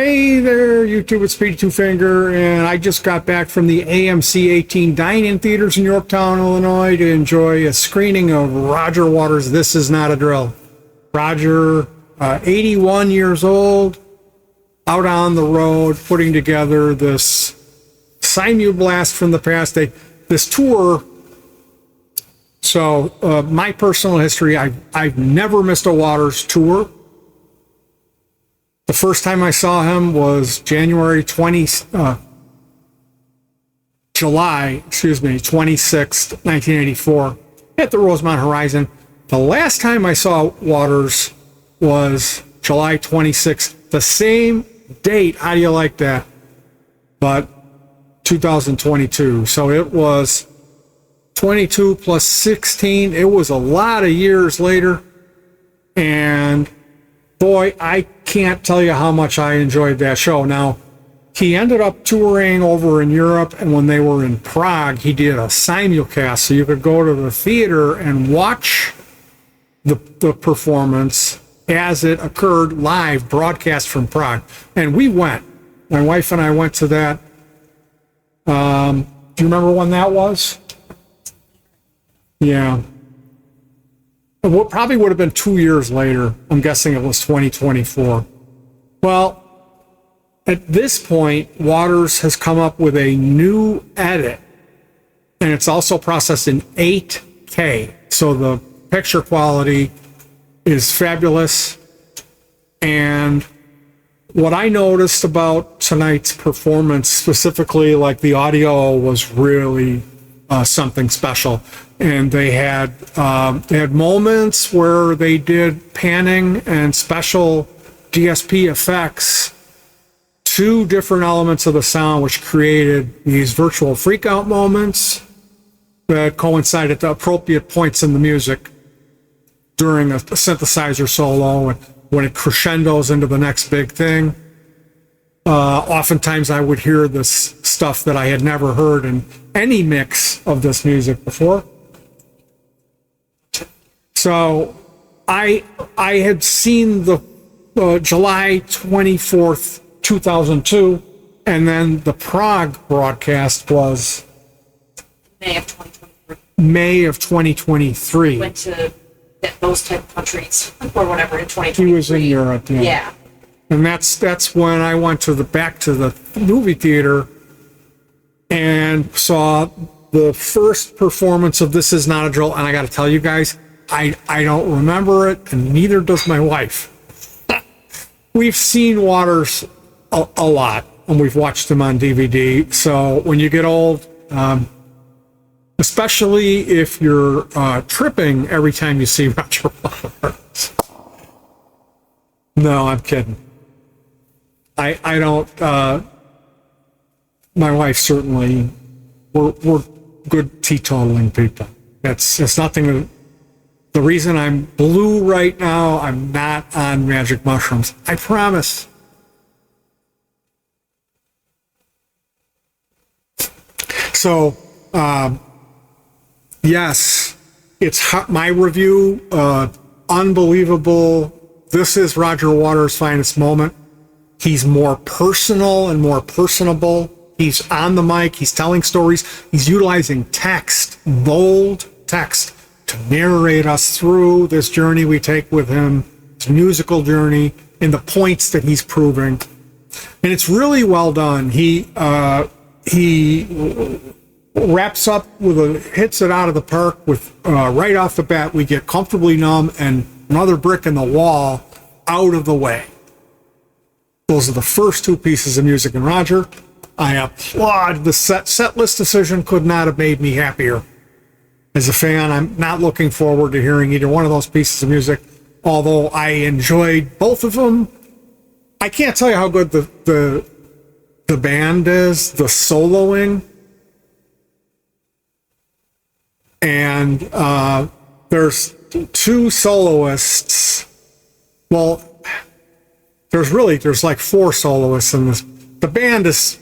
Hey there, YouTube, it's Speedy Two Finger, and I just got back from the AMC 18 Dine-In Theaters in Yorktown, Illinois to enjoy a screening of Roger Waters' This Is Not a Drill. Roger, 81 years old, out on the road, putting together this simulblast from the past. This tour, so my personal history, I've never missed a Waters tour. The first time I saw him was July 26th, 1984, at the Rosemont Horizon. The last time I saw Waters was July 26th, the same date. How do you like that? But 2022. So it was 22 plus 16. It was a lot of years later. And boy, I can't tell you how much I enjoyed that show. Now, he ended up touring over in Europe, and when they were in Prague, he did a simulcast, so you could go to the theater and watch the performance as it occurred live, broadcast from Prague. And we went. My wife and I went to that. Do you remember when that was? Yeah. What probably would have been 2 years later. I'm guessing it was 2024. Well, at this point, Waters has come up with a new edit, and it's also processed in 8K. So the picture quality is fabulous. And what I noticed about tonight's performance, specifically, like the audio was really something special. And they had moments where they did panning and special DSP effects, two different elements of the sound, which created these virtual freakout moments that coincide at the appropriate points in the music during a synthesizer solo, and when it crescendos into the next big thing. Oftentimes I would hear this stuff that I had never heard in any mix of this music before. So I had seen the July 24th, 2002, and then the Prague broadcast was May of 2023. Went to those type of countries or whatever in 2023. He was in Europe, yeah. Yeah. And that's when I went back to the movie theater and saw the first performance of This Is Not a Drill. And I got to tell you guys, I don't remember it, and neither does my wife. We've seen Waters a lot, and we've watched him on DVD. So when you get old, especially if you're tripping every time you see Roger Waters. No, I'm kidding. I don't, my wife certainly, we're good teetotaling people. It's nothing. The reason I'm blue right now, I'm not on magic mushrooms. I promise. So, yes, it's my review. Unbelievable. This is Roger Waters' finest moment. He's more personal and more personable. He's on the mic. He's telling stories. He's utilizing text, bold text, to narrate us through this journey we take with him, his musical journey, and the points that he's proving. And it's really well done. He wraps up hits it out of the park with right off the bat, we get Comfortably Numb and Another Brick in the Wall out of the way. Those are the first two pieces of music in Roger. I applaud the set list decision. Could not have made me happier. As a fan, I'm not looking forward to hearing either one of those pieces of music, although I enjoyed both of them. I can't tell you how good the band is, the soloing. And there's two soloists. Well, there's like four soloists in this. The band is,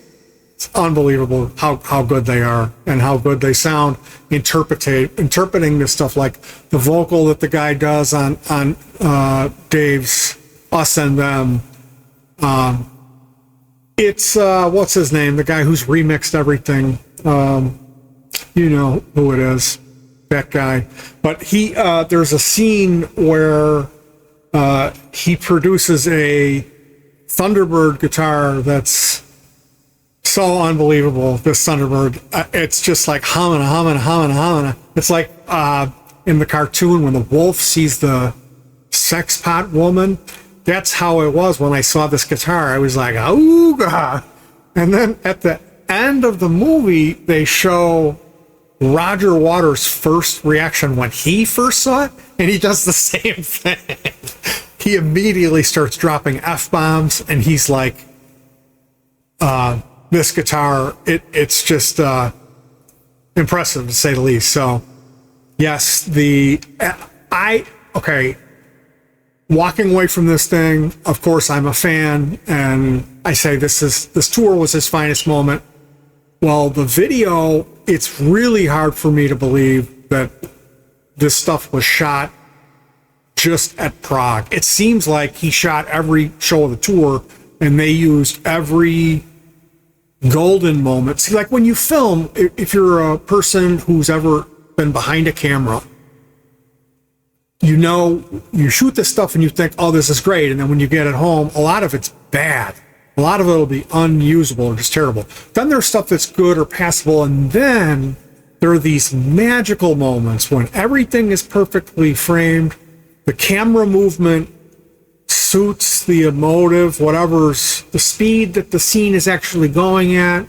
it's unbelievable how good they are and how good they sound interpreting this stuff, like the vocal that the guy does on Dave's Us and Them. It's what's his name? The guy who's remixed everything. You know who it is, that guy. But he there's a scene where he produces a Thunderbird guitar that's so unbelievable. This Thunderbird, it's just like humming. It's like in the cartoon when the wolf sees the sex pot woman. That's how it was when I saw this guitar. I was like, oh God. And then at the end of the movie, they show Roger Waters' first reaction when he first saw it, and he does the same thing. He immediately starts dropping F-bombs, and he's like, this guitar, it's just impressive to say the least. So, yes, walking away from this thing, of course, I'm a fan, and I say this tour was his finest moment. Well, the video, it's really hard for me to believe that this stuff was shot just at Prague. It seems like he shot every show of the tour, and they used every golden moment. See, like when you film, if you're a person who's ever been behind a camera, you know, you shoot this stuff and you think, oh, this is great. And then when you get it home, a lot of it's bad. A lot of it will be unusable or just terrible. Then there's stuff that's good or passable. And then there are these magical moments when everything is perfectly framed. The camera movement suits the emotive, whatever's the speed that the scene is actually going at.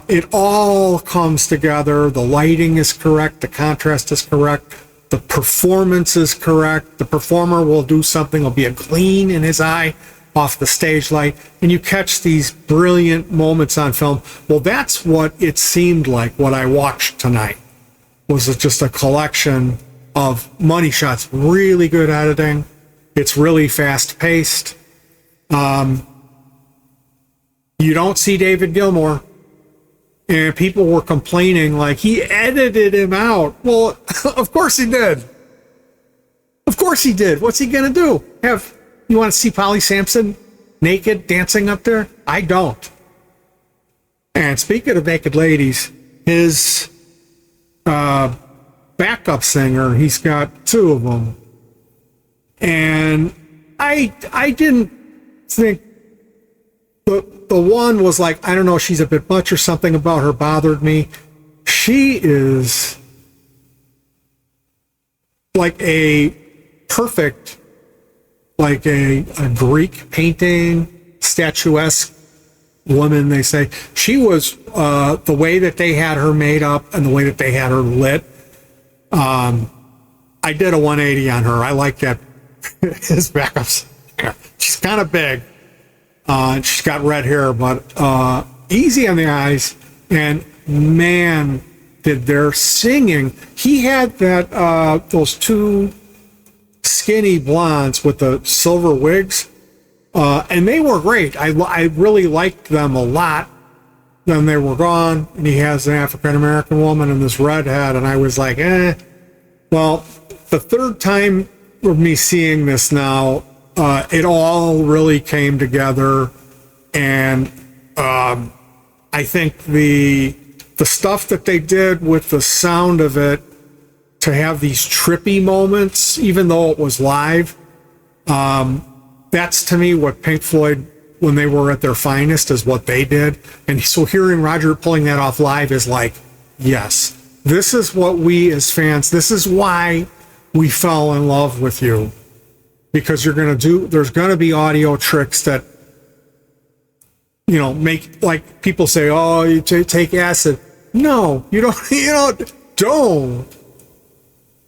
It all comes together. The lighting is correct. The contrast is correct. The performance is correct. The performer will do something. There'll be a gleam in his eye off the stage light, and you catch these brilliant moments on film. Well, that's what it seemed like. What I watched tonight was just a collection of money shots, really good editing. It's really fast paced. You don't see David Gilmour. And people were complaining like he edited him out. Well, of course he did. Of course he did. What's he going to do? You want to see Polly Sampson naked dancing up there? I don't. And speaking of naked ladies, his backup singer, he's got two of them. And I didn't think the one was like, I don't know, she's a bit much or something about her bothered me. She is like a perfect, like a Greek painting, statuesque woman, they say. She was, the way that they had her made up and the way that they had her lit. I did a 180 on her. I like that. His backups. She's kind of big. She's got red hair, but easy on the eyes. And man, did their singing. He had that those two skinny blondes with the silver wigs, and they were great. I really liked them a lot. Then they were gone, and he has an African American woman and this redhead, and I was like, eh. Well, the third time of me seeing this now, it all really came together, and I think the stuff that they did with the sound of it to have these trippy moments, even though it was live, that's to me what Pink Floyd, when they were at their finest, is what they did. And so hearing Roger pulling that off live is like, yes, this is what we as fans, this is why we fell in love with you. Because there's going to be audio tricks that, you know, make, like people say, oh, you take acid. No, you don't, you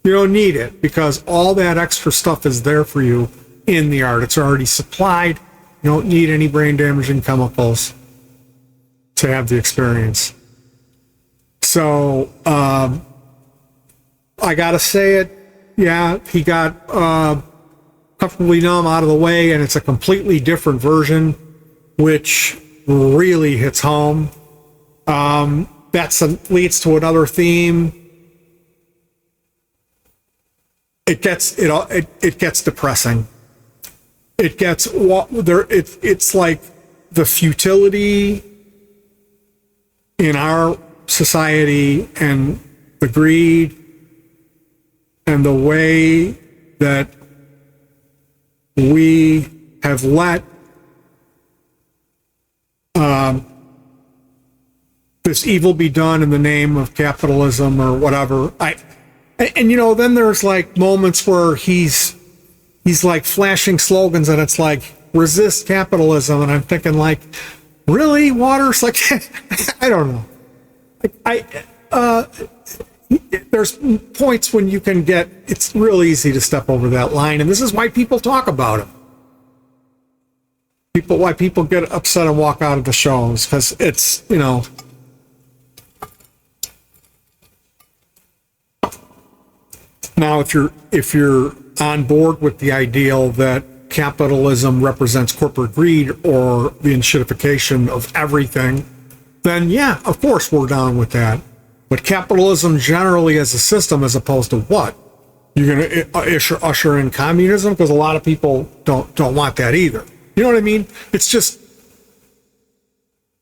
don't need it, because all that extra stuff is there for you in the art. It's already supplied. You don't need any brain damaging chemicals to have the experience. So, I gotta say it. Yeah, he got, Comfortably Numb out of the way, and it's a completely different version, which really hits home. That leads to another theme. It gets depressing. It gets it's like the futility in our society and the greed and the way that we have let this evil be done in the name of capitalism or whatever. And you know, then there's like moments where he's like flashing slogans and it's like resist capitalism, and I'm thinking like, really, Waters? Like, I don't know. There's points when you can get, it's real easy to step over that line, and this is why people talk about it. Why people get upset and walk out of the shows, because it's, you know. Now, if you're on board with the ideal that capitalism represents corporate greed or the enshittification of everything, then yeah, of course we're down with that. But capitalism generally as a system, as opposed to what? You're going to usher in communism? Because a lot of people don't want that either. You know what I mean? It's just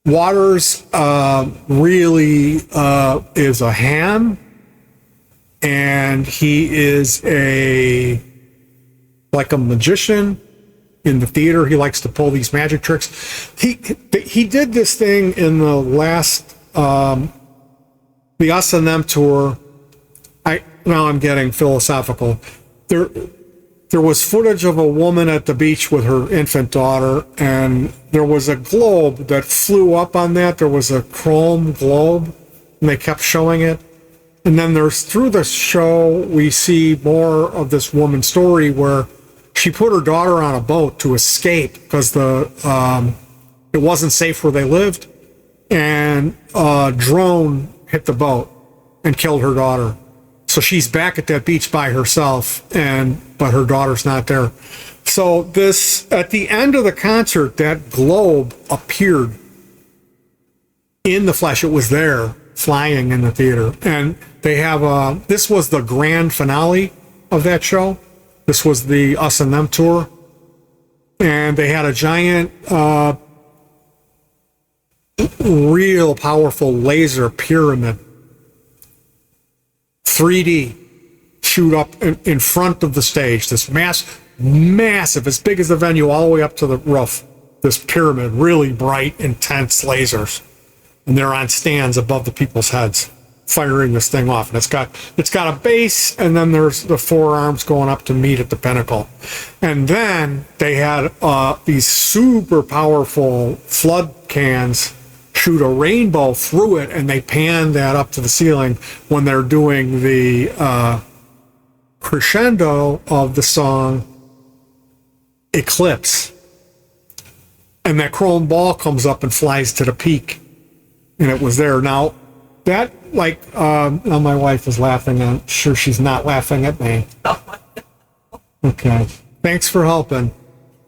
Waters really is a ham, and he is like a magician in the theater. He likes to pull these magic tricks. He did this thing in the last the Us and Them tour. Now I'm getting philosophical. There was footage of a woman at the beach with her infant daughter, and there was a globe that flew up on that. There was a chrome globe, and they kept showing it. And then through the show, we see more of this woman's story where she put her daughter on a boat to escape because it wasn't safe where they lived, and a drone hit the boat and killed her daughter. So she's back at that beach by herself, but her daughter's not there. So at the end of the concert, that globe appeared in the flesh. It was there, flying in the theater. And they have this was the grand finale of that show. This was the Us and Them tour. And they had a giant, real powerful laser pyramid, 3D, shoot up in front of the stage. This massive, as big as the venue, all the way up to the roof. This pyramid, really bright, intense lasers. And they're on stands above the people's heads, firing this thing off. And it's got a base, and then there's the four arms going up to meet at the pinnacle. And then they had these super powerful flood cans shoot a rainbow through it, and they pan that up to the ceiling when they're doing the crescendo of the song Eclipse. And that chrome ball comes up and flies to the peak. And it was there. Now, that, like, now my wife is laughing. I'm sure she's not laughing at me. Okay. Thanks for helping.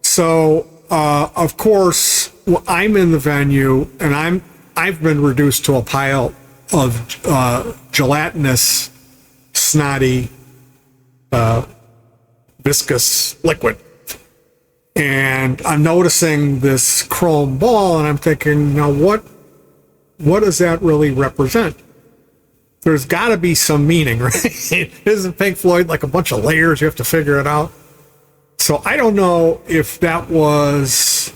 So, of course, I'm in the venue, and I've been reduced to a pile of gelatinous, snotty, viscous liquid. And I'm noticing this chrome ball, and I'm thinking, now what does that really represent? There's got to be some meaning, right? Isn't Pink Floyd like a bunch of layers? You have to figure it out. So I don't know if that was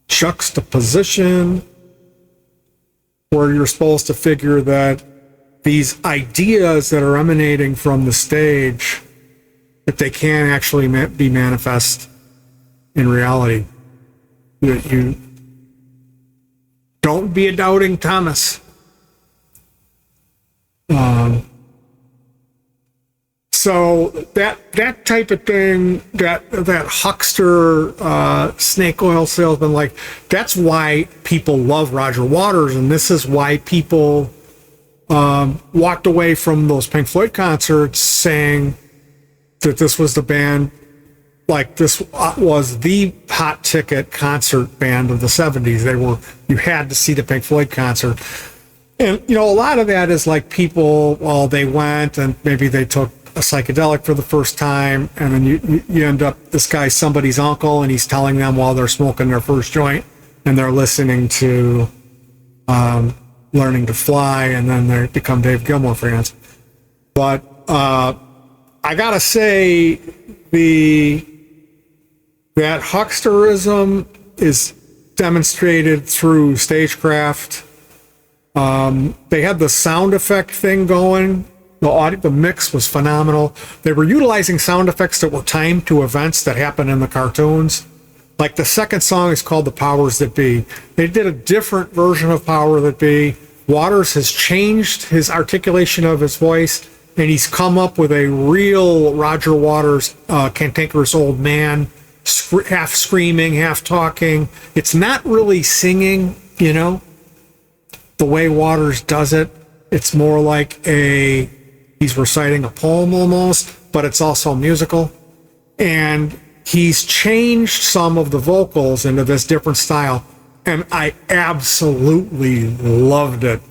juxtaposition, where you're supposed to figure that these ideas that are emanating from the stage, that they can actually be manifest in reality. That you don't be a doubting Thomas. So that type of thing, that huckster snake oil salesman, like, that's why people love Roger Waters, and this is why people walked away from those Pink Floyd concerts saying that this was the band, like, this was the hot ticket concert band of the 70s. You had to see the Pink Floyd concert. And, you know, a lot of that is like people, well, they went and maybe they took a psychedelic for the first time, and then you end up, this guy's somebody's uncle, and he's telling them while they're smoking their first joint, and they're listening to Learning to Fly, and then they become Dave Gilmour fans. But I gotta say, that hucksterism is demonstrated through stagecraft. They had the sound effect thing going. The mix was phenomenal. They were utilizing sound effects that were timed to events that happened in the cartoons. Like the second song is called The Powers That Be. They did a different version of Power That Be. Waters has changed his articulation of his voice, and he's come up with a real Roger Waters, cantankerous old man, half screaming, half talking. It's not really singing, you know, the way Waters does it. It's more like he's reciting a poem almost, but it's also musical. And he's changed some of the vocals into this different style, and I absolutely loved it.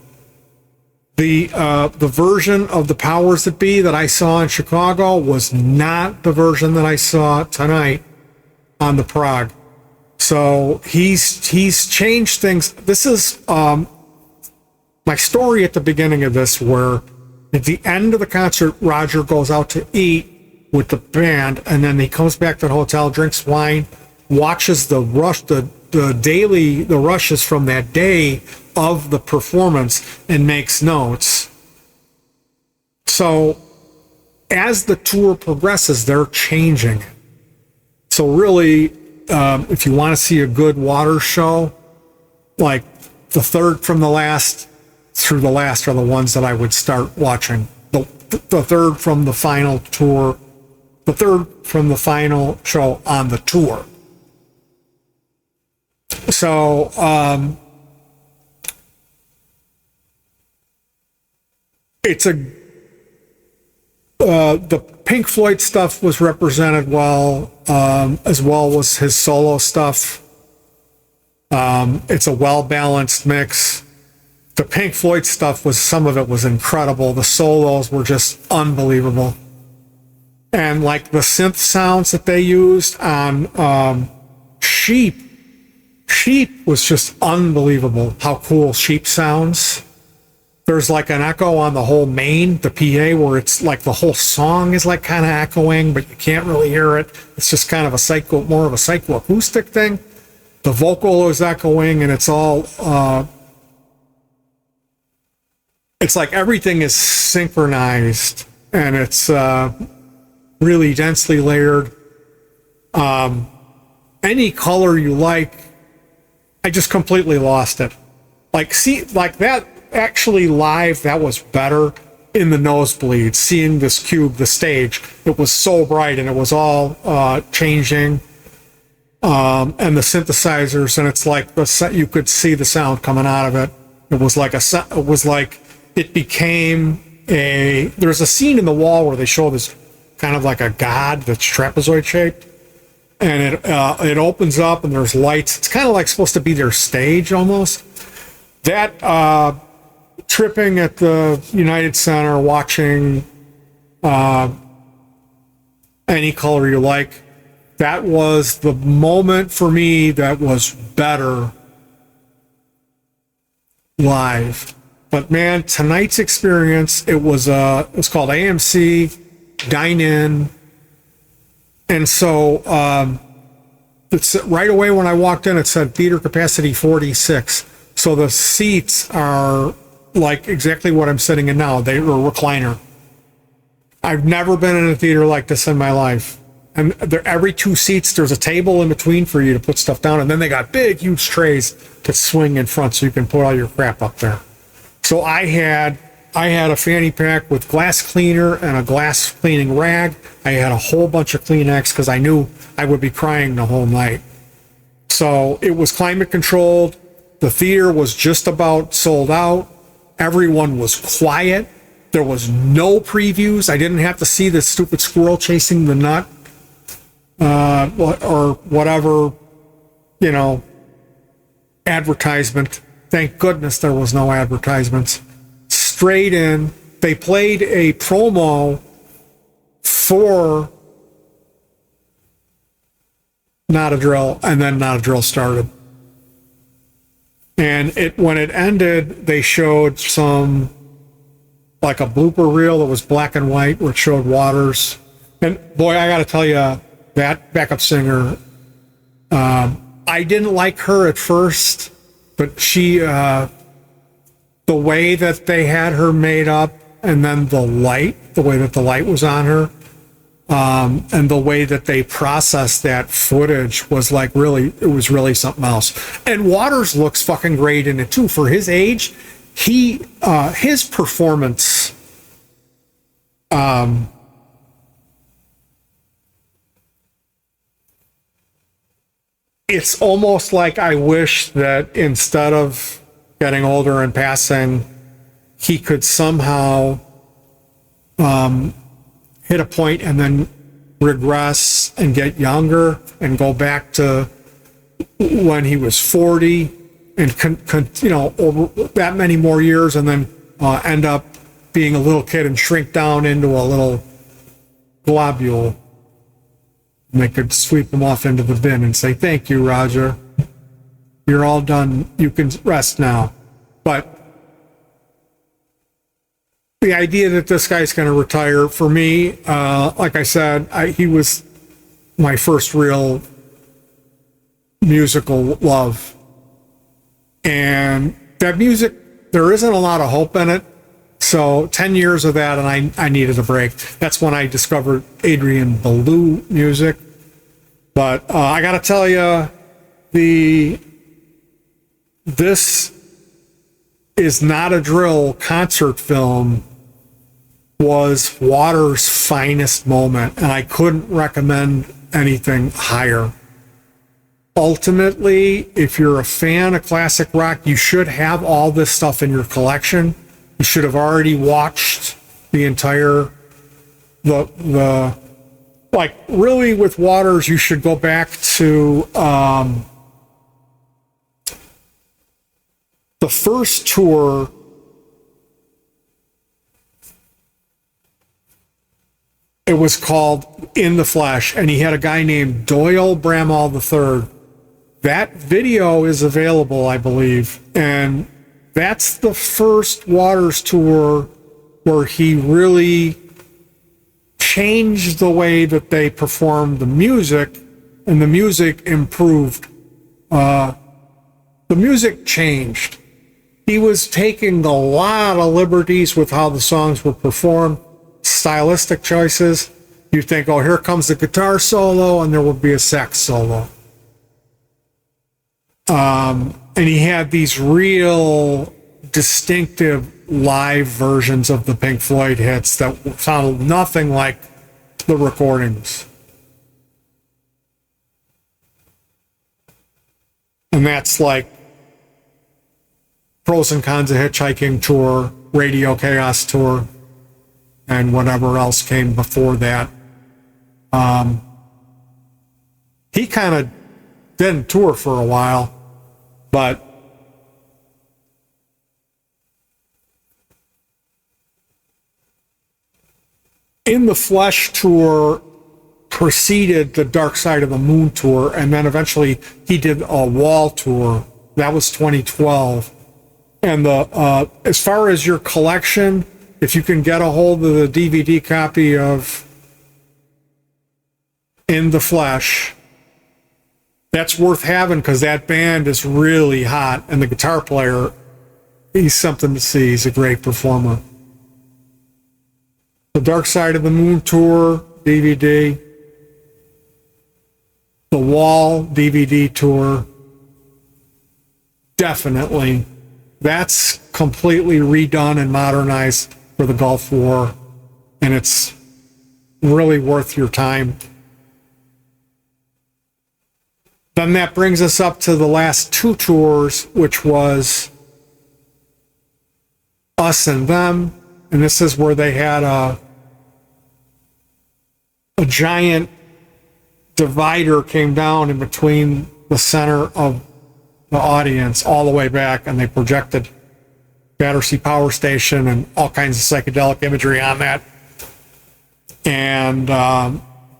The version of The Powers That Be that I saw in Chicago was not the version that I saw tonight on the Prague. So he's changed things. This is my story at the beginning of this, where at the end of the concert, Roger goes out to eat with the band, and then he comes back to the hotel, drinks wine, watches the rushes from that day of the performance, and makes notes. So as the tour progresses, they're changing it. So really, if you want to see a good Waters show, like the third from the last through the last are the ones that I would start watching. The third from the final tour, the third from the final show on the tour. So it's the Pink Floyd stuff was represented well, as well as his solo stuff. It's a well-balanced mix. The Pink Floyd stuff some of it was incredible. The solos were just unbelievable. And like the synth sounds that they used on Sheep was just unbelievable how cool Sheep sounds. There's like an echo on the whole main, the PA, where it's like the whole song is like kind of echoing, but you can't really hear it. It's just kind of more of a psychoacoustic thing. The vocal is echoing, and it's all, it's like everything is synchronized, and it's really densely layered. Any color you like, I just completely lost it. Like that. Actually live, that was better in the nosebleed, seeing this cube, the stage. It was so bright, and it was all changing, and the synthesizers, and it's like you could see the sound coming out of it. It was like it became there's a scene in the wall where they show this kind of like a god that's trapezoid shaped, and it opens up, and there's lights. It's kind of like supposed to be their stage almost. That tripping at the United Center, watching Any Color You Like, that was the moment for me that was better live. But man, tonight's experience, it was called AMC Dine In, and so it's right away when I walked in, it said theater capacity 46. So the seats are like exactly what I'm sitting in now. They were a recliner. I've never been in a theater like this in my life. And every two seats, there's a table in between for you to put stuff down. And then they got big, huge trays to swing in front so you can put all your crap up there. So I had a fanny pack with glass cleaner and a glass cleaning rag. I had a whole bunch of Kleenex because I knew I would be crying the whole night. So it was climate controlled. The theater was just about sold out. Everyone was quiet. There was no previews. I didn't have to see the stupid squirrel chasing the nut, or whatever, advertisement. Thank goodness there was no advertisements. Straight in. They played a promo for Not a Drill, and then Not a Drill started. And when it ended, they showed some, like a blooper reel that was black and white, which showed Waters. And boy, I got to tell you, that backup singer, I didn't like her at first, but she, the way that they had her made up, and then the way that the light was on her, and the way that they processed that footage was like it was really something else. And Waters looks fucking great in it too. For his age, his performance, it's almost like I wish that instead of getting older and passing, he could somehow hit a point and then regress and get younger and go back to when he was 40 and over that many more years, and then end up being a little kid and shrink down into a little globule. And they could sweep him off into the bin and say, "Thank you, Roger. You're all done. You can rest now." But the idea that this guy's going to retire, for me, like I said, he was my first real musical love. And that music, there isn't a lot of hope in it. So 10 years of that, and I needed a break. That's when I discovered Adrian Belew music. But I got to tell you, this is Not a Drill concert film was Waters' finest moment, and I couldn't recommend anything higher. Ultimately, if you're a fan of classic rock, you should have all this stuff in your collection. You should have already watched the entire, like really with Waters, you should go back to the first tour. It was called In the Flesh, and he had a guy named Doyal Bramhall III. That video is available, I believe, and that's the first Waters tour where he really changed the way that they performed the music, and the music improved. The music changed. He was taking a lot of liberties with how the songs were performed. Stylistic choices. You think, oh, here comes the guitar solo, and there will be a sax solo. And he had these real distinctive live versions of the Pink Floyd hits that sounded nothing like the recordings. And that's like Pros and Cons of Hitchhiking Tour, Radio Chaos Tour, and whatever else came before that. He kind of didn't tour for a while, but In the Flesh tour preceded the Dark Side of the Moon tour, and then eventually he did a Wall tour. That was 2012. And as far as your collection, if you can get a hold of the DVD copy of In the Flesh, that's worth having, because that band is really hot, and the guitar player, he's something to see. He's a great performer. The Dark Side of the Moon tour DVD, the Wall DVD tour, definitely. That's completely redone and modernized for the Gulf War, and it's really worth your time. Then that brings us up to the last two tours, which was Us and Them, and this is where they had a giant divider came down in between the center of the audience all the way back, and they projected Battersea Power Station and all kinds of psychedelic imagery on that. And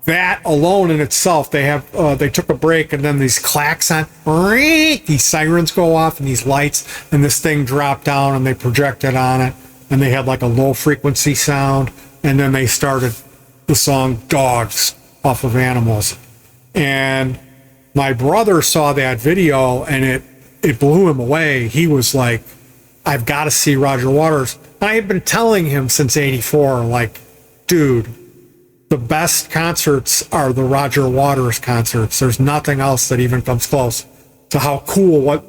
that alone in itself, they took a break, and then these klaxon, these sirens go off, and these lights, and this thing dropped down, and they projected on it, and they had like a low frequency sound, and then they started the song Dogs off of Animals. And my brother saw that video, and it blew him away. He was like, I've got to see Roger Waters. I had been telling him since '84, like, dude, the best concerts are the Roger Waters concerts. There's nothing else that even comes close to how cool,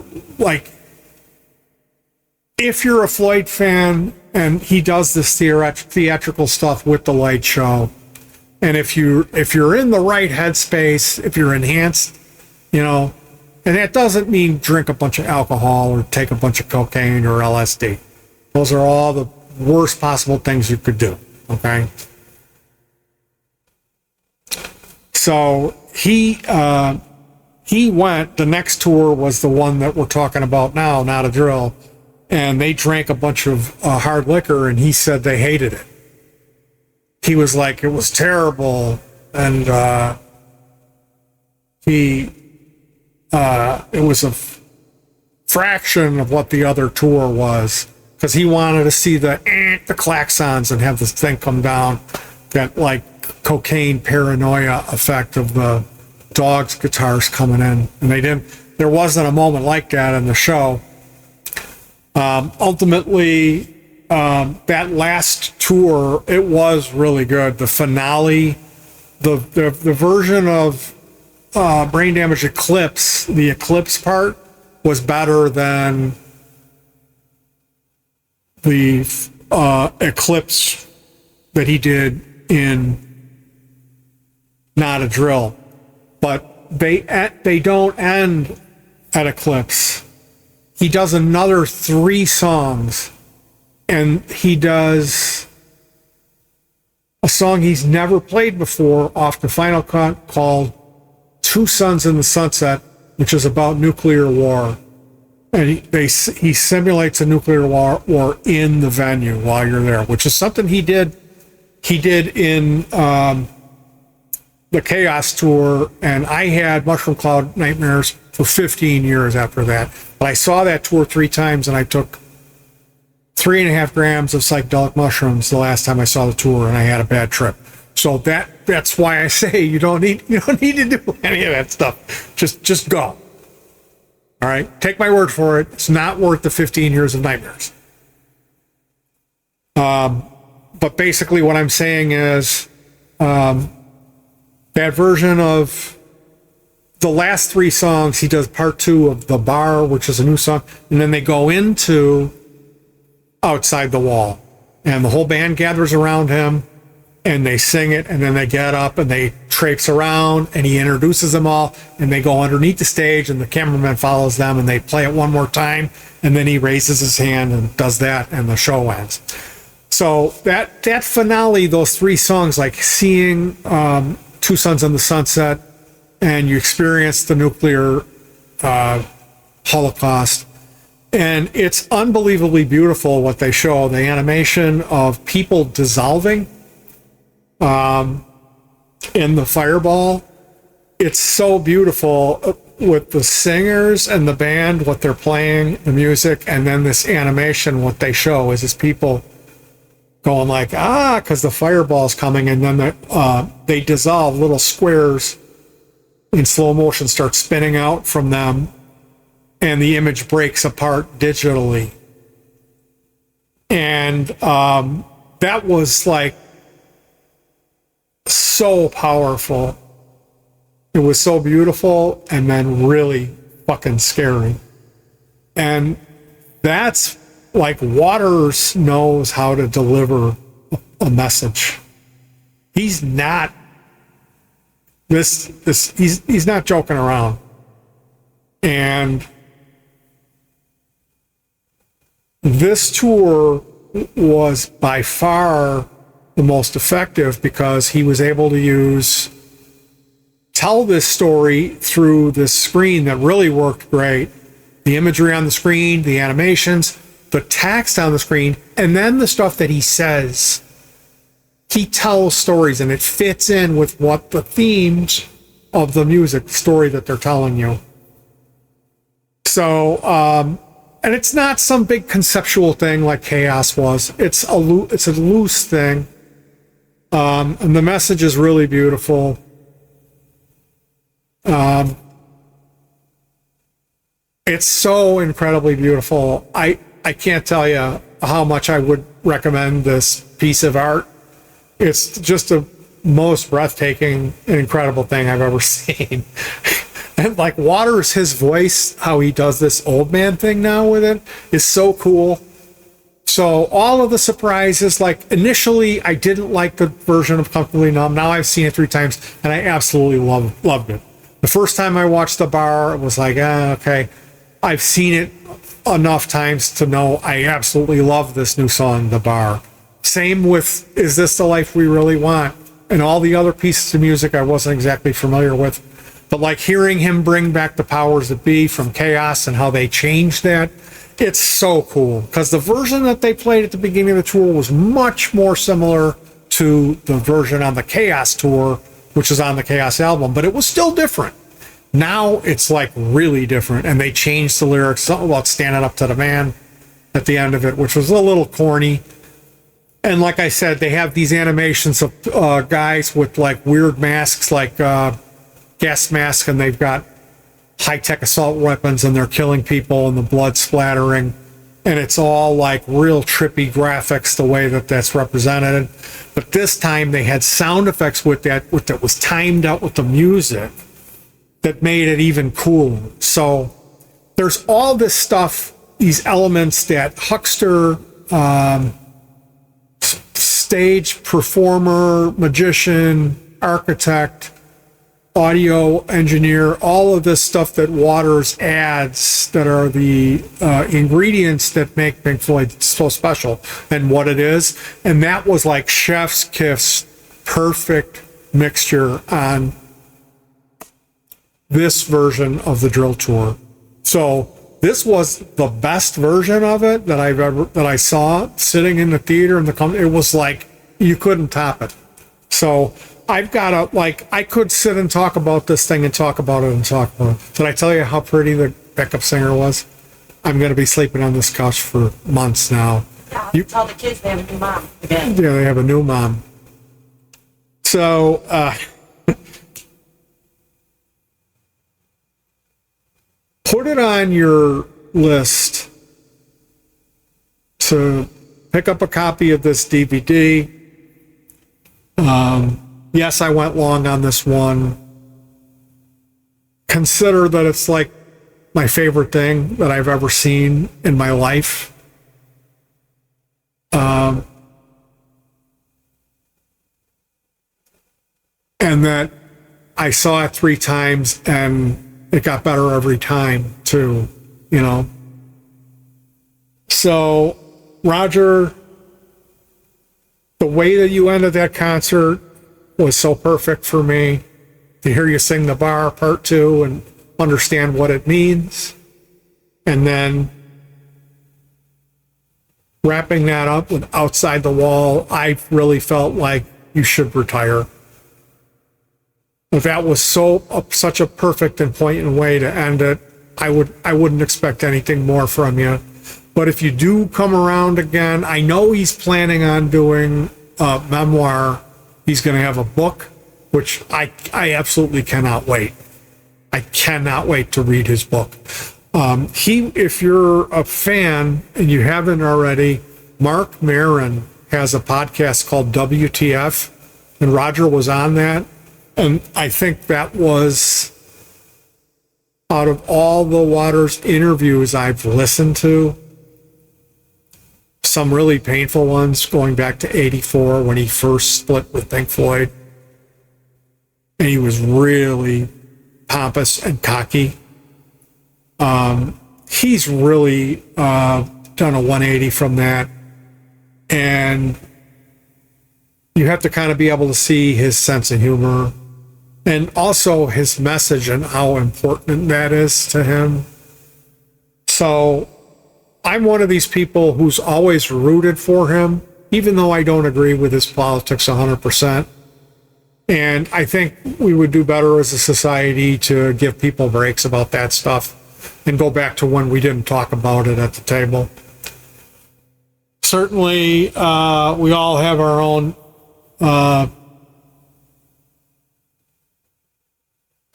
if you're a Floyd fan, and he does this theatrical stuff with the light show, and if you're in the right headspace, if you're enhanced, and that doesn't mean drink a bunch of alcohol or take a bunch of cocaine or LSD. Those are all the worst possible things you could do, okay? So he went, the next tour was the one that we're talking about now, Not a Drill, and they drank a bunch of hard liquor, and he said they hated it. He was like, it was terrible, and it was a fraction of what the other tour was, because he wanted to see the klaxons and have this thing come down, that like cocaine paranoia effect of the Dogs guitars coming in, and there wasn't a moment like that in the show. Ultimately, that last tour, it was really good. The finale, the version of Brain Damage Eclipse, the Eclipse part, was better than the Eclipse that he did in Not a Drill. But they don't end at Eclipse. He does another 3 songs, and he does a song he's never played before off the final cut called Two Suns in the Sunset, which is about nuclear war. And he simulates a nuclear war in the venue while you're there, which is something he did in the Chaos Tour, and I had Mushroom Cloud Nightmares for 15 years after that. But I saw that tour 3 times, and I took 3.5 grams of psychedelic mushrooms the last time I saw the tour, and I had a bad trip. So that's why I say you don't need to do any of that stuff. Just go. All right, take my word for it. It's not worth the 15 years of nightmares. But basically, what I'm saying is that version of the last 3 songs, he does part 2 of The Bar, which is a new song, and then they go into Outside the Wall, and the whole band gathers around him, and they sing it, and then they get up and they traipse around, and he introduces them all, and they go underneath the stage, and the cameraman follows them, and they play it one more time, and then he raises his hand and does that, and the show ends. So that finale, those 3 songs, like seeing Two Suns in the Sunset, and you experience the nuclear holocaust, and it's unbelievably beautiful what they show. The animation of people dissolving in the fireball, it's so beautiful with the singers and the band, what they're playing, the music, and then this animation, what they show is this people going like, because the fireball's coming, and then they dissolve, little squares in slow motion start spinning out from them, and the image breaks apart digitally. And that was like so powerful. It was so beautiful, and then really fucking scary. And that's like Waters knows how to deliver a message. He's not he's not joking around. And this tour was by far the most effective because he was able to tell this story through this screen that really worked great. The imagery on the screen, the animations, the text on the screen, and then the stuff that he says he tells stories and it fits in with what the themes of the music story that they're telling you. So, and it's not some big conceptual thing like Chaos was. It's a loose thing. And the message is really beautiful. It's so incredibly beautiful. I can't tell you how much I would recommend this piece of art. It's just the most breathtaking and incredible thing I've ever seen. And like Waters, his voice, how he does this old man thing now with it is so cool. So all of the surprises, like initially I didn't like the version of Comfortably Numb. Now I've seen it 3 times and I absolutely loved it. The first time I watched The Bar, it was like, okay. I've seen it enough times to know I absolutely love this new song, The Bar. Same with Is This the Life We Really Want? And all the other pieces of music I wasn't exactly familiar with. But like hearing him bring back the powers that be from Chaos and how they changed that, it's so cool. Because the version that they played at the beginning of the tour was much more similar to the version on the Chaos tour, which is on the Chaos album, but it was still different. Now it's like really different, and they changed the lyrics, something about standing up to the man at the end of it, which was a little corny. And like I said, they have these animations of guys with like weird masks, like gas masks, and they've got high-tech assault weapons, and they're killing people, and the blood splattering. And it's all like real trippy graphics, the way that that's represented. But this time they had sound effects with that was timed out with the music that made it even cooler. So there's all this stuff, these elements that Huckster, stage performer, magician, architect, audio engineer, all of this stuff that Waters adds that are the ingredients that make Pink Floyd so special and what it is. And that was like chef's kiss, perfect mixture on this version of the Drill Tour. So this was the best version of it that I saw sitting in the theater in the company. It was like you couldn't top it. So I've got I could sit and talk about this thing and talk about it and talk about it. Did I tell you how pretty the backup singer was? I'm going to be sleeping on this couch for months now. You tell the kids they have a new mom again. Yeah, they have a new mom. So, put it on your list to pick up a copy of this DVD. Yes, I went long on this one. Consider that it's like my favorite thing that I've ever seen in my life. And that I saw it 3 times and it got better every time too, you know. So, Roger, the way that you ended that concert was so perfect for me. To hear you sing The Bar Part 2 and understand what it means. And then wrapping that up with Outside the Wall, I really felt like you should retire. If that was such a perfect and poignant way to end it, I wouldn't expect anything more from you. But if you do come around again, I know he's planning on doing a memoir. He's going to have a book, which I absolutely cannot wait. I cannot wait to read his book. If you're a fan and you haven't already, Mark Maron has a podcast called WTF, and Roger was on that. And I think that was, out of all the Waters interviews I've listened to, some really painful ones going back to 84 when he first split with Pink Floyd. And he was really pompous and cocky. He's really done a 180 from that. And you have to kind of be able to see his sense of humor and also his message and how important that is to him. So I'm one of these people who's always rooted for him even though I don't agree with his politics 100%. And I think we would do better as a society to give people breaks about that stuff and go back to when we didn't talk about it at the table. Certainly, we all have our own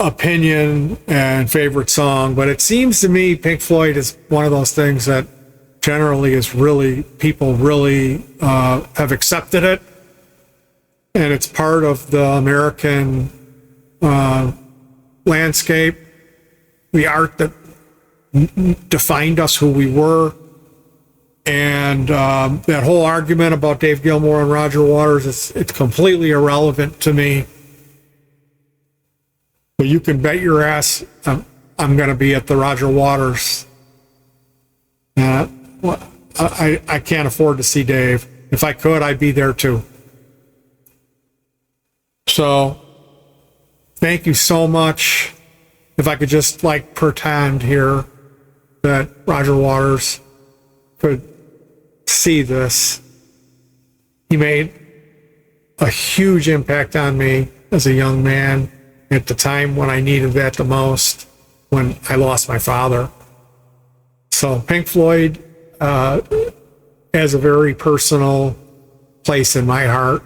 opinion and favorite song, but it seems to me Pink Floyd is one of those things that generally is really, people really have accepted it, and it's part of the American landscape, the art that defined us, who we were. And that whole argument about Dave Gilmour and Roger Waters, it's completely irrelevant to me. But you can bet your ass I'm going to be at the Roger Waters. I can't afford to see Dave. If I could, I'd be there too. So, thank you so much. If I could just pretend here that Roger Waters could see this. He made a huge impact on me as a young man at the time when I needed that the most, when I lost my father. So Pink Floyd has a very personal place in my heart.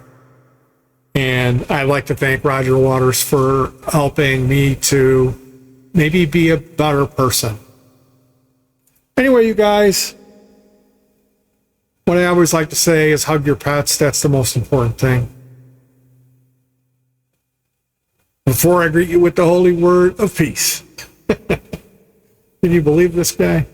And I'd like to thank Roger Waters for helping me to maybe be a better person. Anyway, you guys, what I always like to say is hug your pets. That's the most important thing. Before I greet you with the holy word of peace. Can you believe this guy?